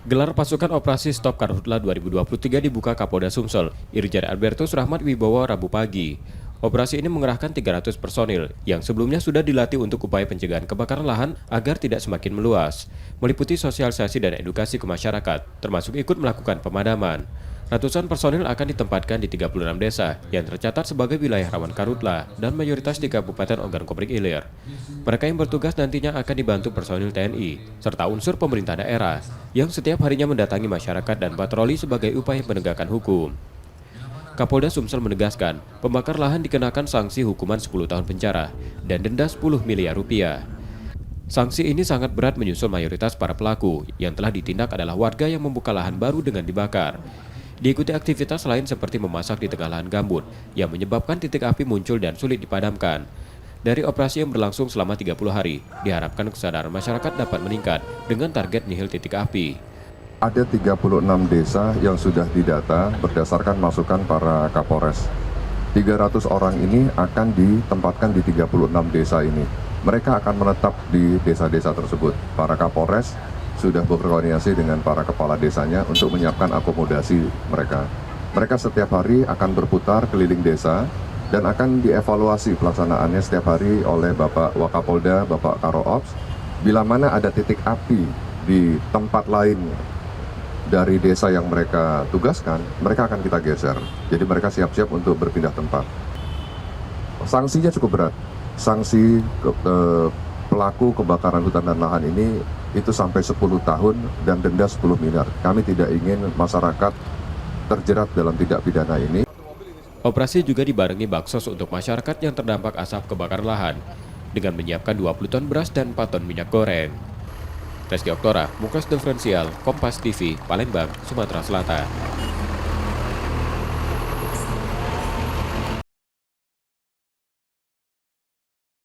Gelar pasukan operasi Stop Karhutla 2023 dibuka Kapolda Sumsel, Irjen Albertus Rahmat Wibowo Rabu pagi. Operasi ini mengerahkan 300 personil yang sebelumnya sudah dilatih untuk upaya pencegahan kebakaran lahan agar tidak semakin meluas, meliputi sosialisasi dan edukasi ke masyarakat, termasuk ikut melakukan pemadaman. Ratusan personil akan ditempatkan di 36 desa yang tercatat sebagai wilayah rawan karhutla dan mayoritas di Kabupaten Ogan Komering Ilir. Mereka yang bertugas nantinya akan dibantu personil TNI serta unsur pemerintah daerah yang setiap harinya mendatangi masyarakat dan patroli sebagai upaya penegakan hukum. Kapolda Sumsel menegaskan, pembakar lahan dikenakan sanksi hukuman 10 tahun penjara dan denda 10 miliar rupiah. Sanksi ini sangat berat menyusul mayoritas para pelaku yang telah ditindak adalah warga yang membuka lahan baru dengan dibakar. Diikuti aktivitas lain seperti memasak di tengah lahan gambut yang menyebabkan titik api muncul dan sulit dipadamkan. Dari operasi yang berlangsung selama 30 hari, diharapkan kesadaran masyarakat dapat meningkat dengan target nihil titik api. Ada 36 desa yang sudah didata berdasarkan masukan para Kapolres. 300 orang ini akan ditempatkan di 36 desa ini. Mereka akan menetap di desa-desa tersebut. Para Kapolres sudah berkoordinasi dengan para kepala desanya untuk menyiapkan akomodasi mereka. Mereka setiap hari akan berputar keliling desa dan akan dievaluasi pelaksanaannya setiap hari oleh Bapak Wakapolda, Bapak Karoops. Bila mana ada titik api di tempat lain dari desa yang mereka tugaskan, mereka akan kita geser. Jadi mereka siap-siap untuk berpindah tempat. Sanksinya cukup berat. Sanksi pelaku kebakaran hutan dan lahan ini itu sampai 10 tahun dan denda 10 miliar. Kami tidak ingin masyarakat terjerat dalam tindak pidana ini. Operasi juga dibarengi baksos untuk masyarakat yang terdampak asap kebakaran lahan dengan menyiapkan 20 ton beras dan 4 ton minyak goreng. Reski Oktora, Mukas Diferensial, Kompas TV, Palembang, Sumatera Selatan.